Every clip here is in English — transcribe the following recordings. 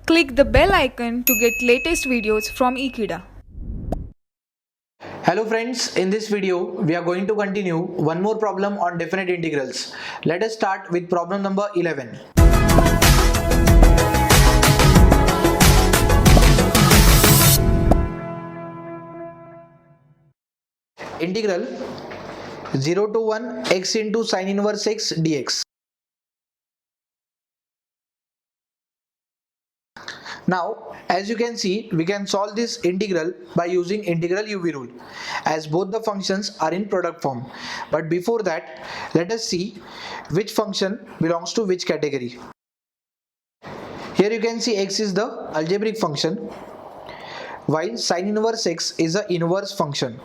Click the bell icon to get latest videos from Ekeeda. Hello friends, in this video we are going to continue one more problem on definite integrals. Let us start with problem number 11. Integral 0 to 1 x into sin inverse x dx. Now, as you can see, we can solve this integral by using integral UV rule, as both the functions are in product form. But before that, let us see which function belongs to which category. Here you can see x is the algebraic function, while sin inverse x is the inverse function.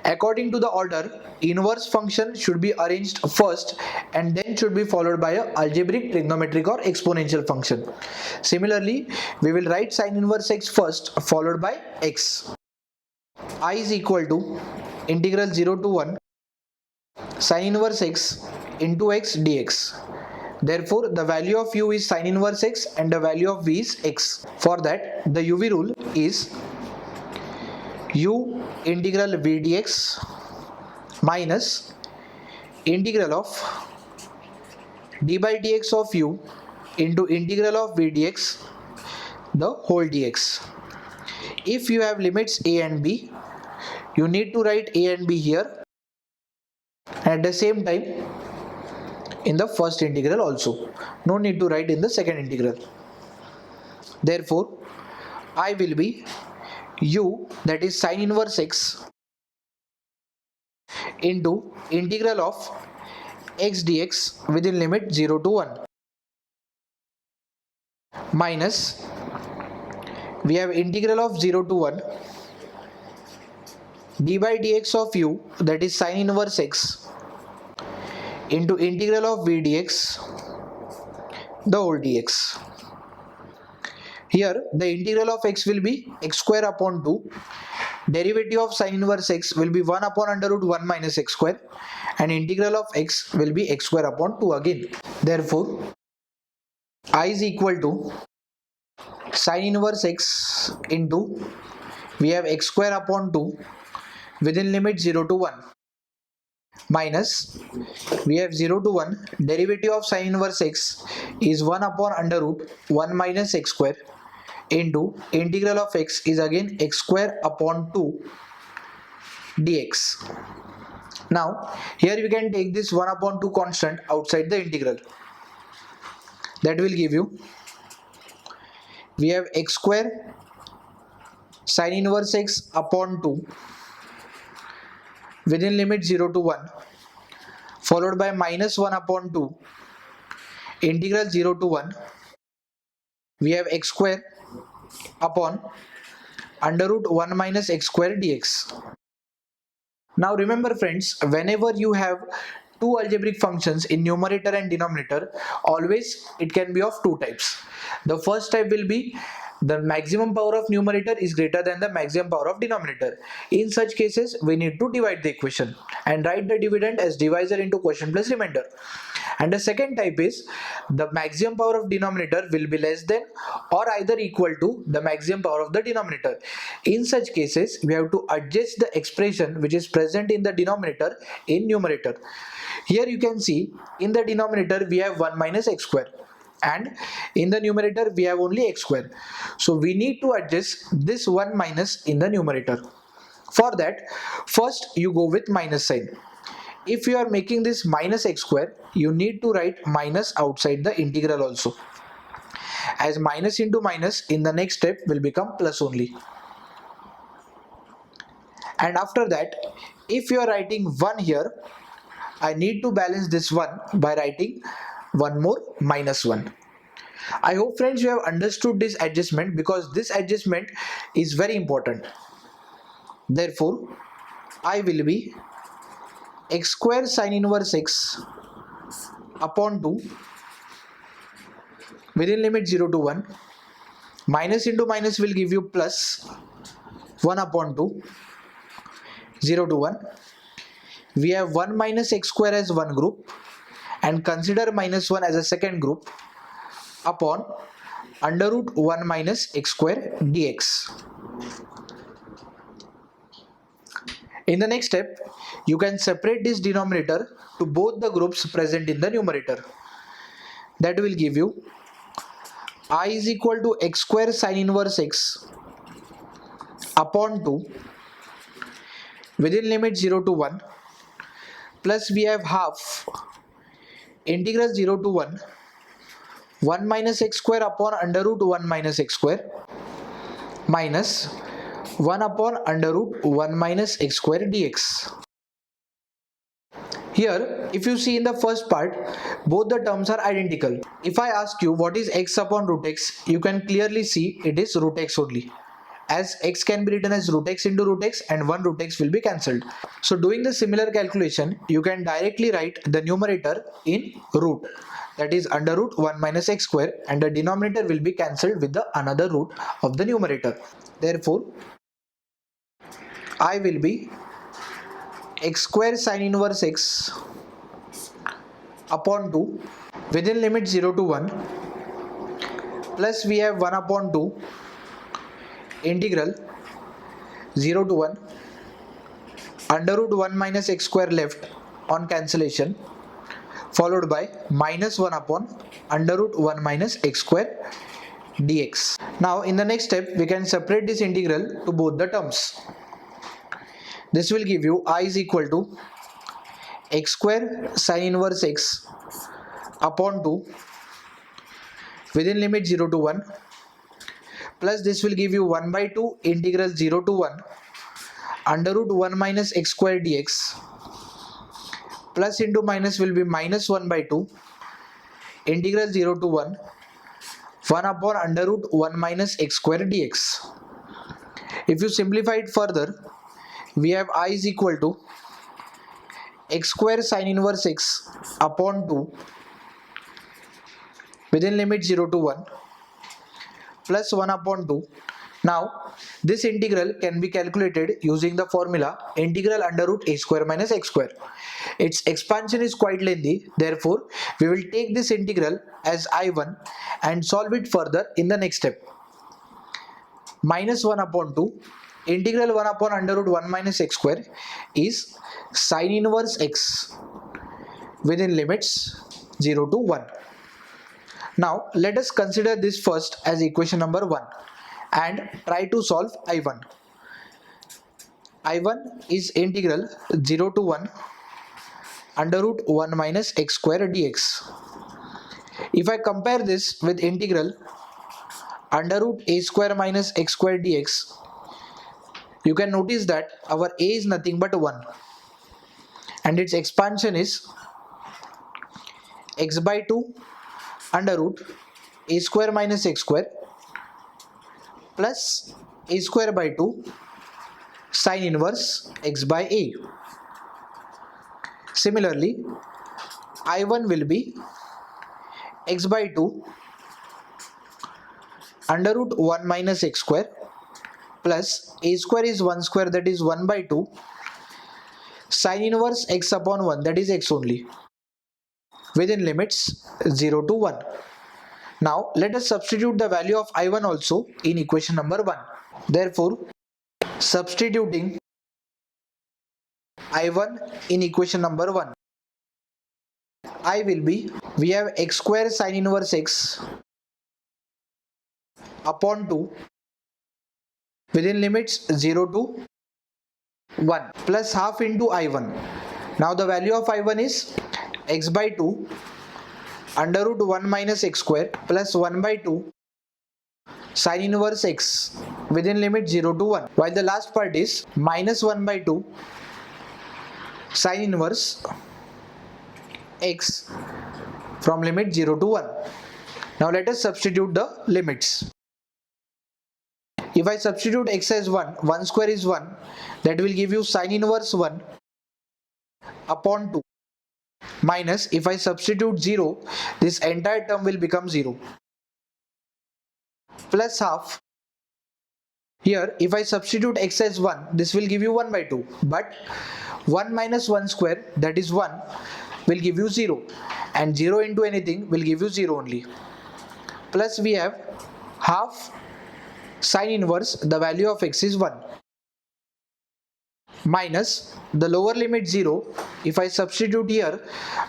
According to the order, inverse function should be arranged first and then should be followed by a algebraic, trigonometric or exponential function. Similarly, we will write sin inverse x first followed by x. I is equal to integral 0 to 1 sin inverse x into x dx. Therefore, the value of u is sin inverse x and the value of v is x. For that, the UV rule is u integral v dx minus integral of d by dx of u into integral of v dx the whole dx. If you have limits a and b, you need to write a and b here, and at the same time in the first integral also. No need to write in the second integral. Therefore, I will be u, that is sin inverse x, into integral of x dx within limit 0 to 1 minus, we have integral of 0 to 1 d by dx of u, that is sin inverse x, into integral of v dx the whole dx. Here the integral of x will be x square upon 2, derivative of sin inverse x will be 1 upon under root 1 minus x square, and integral of x will be x square upon 2 again. Therefore, I is equal to sin inverse x into, we have x square upon 2 within limit 0 to 1 minus, we have 0 to 1, derivative of sin inverse x is 1 upon under root 1 minus x square into integral of x is again x square upon 2 dx. Now here we can take this 1 upon 2 constant outside the integral. That will give you, we have x square sin inverse x upon 2 within limit 0 to 1 followed by minus 1 upon 2 integral 0 to 1, we have x square upon under root 1 minus x square dx. Now remember friends, whenever you have two algebraic functions in numerator and denominator, always it can be of two types. The first type will be the maximum power of numerator is greater than the maximum power of denominator. In such cases, we need to divide the equation and write the dividend as divisor into quotient plus remainder. And the second type is the maximum power of denominator will be less than or either equal to the maximum power of the denominator. In such cases, we have to adjust the expression which is present in the denominator in numerator. Here you can see in the denominator we have 1 minus x square, and in the numerator we have only x square. So we need to adjust this 1 minus in the numerator. For that, first you go with minus sign. If you are making this minus x square, you need to write minus outside the integral also, as minus into minus in the next step will become plus only. And after that, if you are writing 1 here, I need to balance this 1 by writing one more minus 1. I hope friends you have understood this adjustment, because this adjustment is very important. Therefore, I will be x square sin inverse x upon 2 within limit 0 to 1, minus into minus will give you plus 1 upon 2, 0 to 1. We have 1 minus x square as one group and consider minus 1 as a second group upon under root 1 minus x square dx. In the next step, you can separate this denominator to both the groups present in the numerator. That will give you I is equal to x square sin inverse x upon 2 within limit 0 to 1, plus we have half integral 0 to 1 minus x square upon under root 1 minus x square minus 1 upon under root 1 minus x square dx. Here, if you see in the first part, both the terms are identical. If I ask you what is x upon root x, you can clearly see it is root x only, as x can be written as root x into root x and 1 root x will be cancelled. So doing the similar calculation, you can directly write the numerator in root, that is under root 1 minus x square, and the denominator will be cancelled with the another root of the numerator. Therefore, I will be x square sin inverse x upon 2 within limit 0 to 1, plus we have 1 upon 2 integral 0 to 1 under root 1 minus x square left on cancellation, followed by minus 1 upon under root 1 minus x square dx. Now in the next step, we can separate this integral to both the terms. This will give you I is equal to x square sin inverse x upon 2 within limit 0 to 1, plus this will give you 1 by 2 integral 0 to 1 under root 1 minus x square dx, plus into minus will be minus 1 by 2 integral 0 to 1 upon under root 1 minus x square dx. If you simplify it further, we have I is equal to x square sin inverse x upon 2 within limit 0 to 1 plus 1 upon 2. Now this integral can be calculated using the formula integral under root a square minus x square. Its expansion is quite lengthy, therefore we will take this integral as I1 and solve it further in the next step. Minus 1 upon 2 integral 1 upon under root 1 minus x square is sin inverse x within limits 0 to 1. Now let us consider this first as equation number 1 and try to solve I1. I1 is integral 0 to 1 under root 1 minus x square dx. If I compare this with integral under root a square minus x square dx, you can notice that our a is nothing but 1 and its expansion is x by 2 under root a square minus x square plus a square by 2 sin inverse x by a. Similarly, I1 will be x by 2 under root 1 minus x square plus a square is 1 square, that is 1 by 2 sin inverse x upon 1, that is x only, within limits 0 to 1. Now let us substitute the value of I1 also in equation number 1. Therefore, substituting I1 in equation number 1, I will be, we have x square sin inverse x upon 2 within limits 0 to 1 plus half into I1. Now the value of I1 is x by 2 under root 1 minus x square plus 1 by 2 sin inverse x within limit 0 to 1, while the last part is minus 1 by 2 sin inverse x from limit 0 to 1. Now let us substitute the limits. If I substitute x as 1, 1 square is 1, that will give you sin inverse 1 upon 2 minus, if I substitute 0, this entire term will become 0 plus half. Here if I substitute x as 1, this will give you 1 by 2, but 1 minus 1 square, that is 1, will give you 0, and 0 into anything will give you 0 only. plus we have half sine inverse the value of x is 1 minus the lower limit 0. If I substitute here,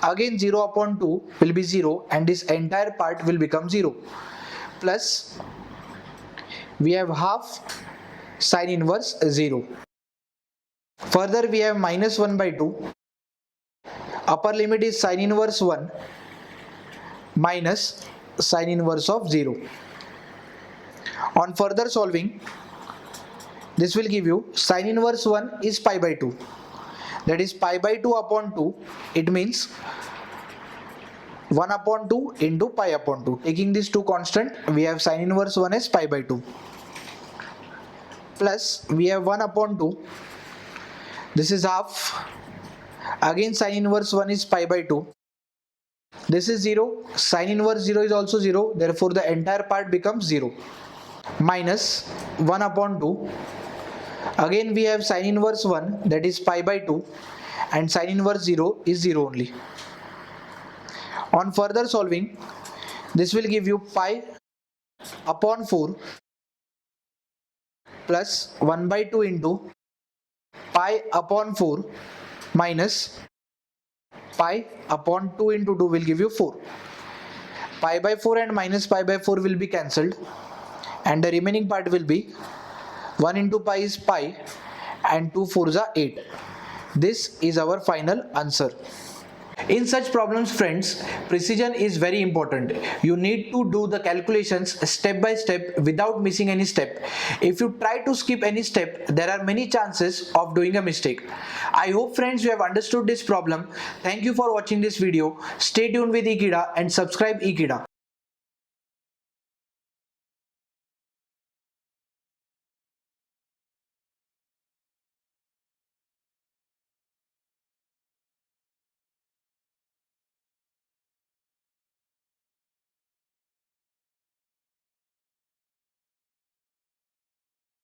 again 0 upon 2 will be 0 and this entire part will become 0, plus we have half sine inverse 0. Further we have minus 1 by 2, upper limit is sine inverse 1 minus sine inverse of 0. On further solving, this will give you sine inverse 1 is pi by 2, that is pi by 2 upon 2. It means 1 upon 2 into pi upon 2. Taking these two constant, we have sine inverse 1 as pi by 2, plus we have 1 upon 2, this is half, again sine inverse 1 is pi by 2, this is 0, sine inverse 0 is also 0, therefore the entire part becomes 0, minus 1 upon 2, again we have sine inverse 1, that is pi by 2, and sine inverse 0 is 0 only. On further solving, this will give you pi upon 4 plus 1 by 2 into pi upon 4 minus pi upon 2 into 2 will give you 4. Pi by 4 and minus pi by 4 will be cancelled and the remaining part will be 1 into pi is pi and 2 4s are 8. This is our final answer. In such problems, friends, precision is very important. You need to do the calculations step by step without missing any step. If you try to skip any step, there are many chances of doing a mistake. I hope, friends, you have understood this problem. Thank you for watching this video. Stay tuned with Ekeeda and subscribe Ekeeda.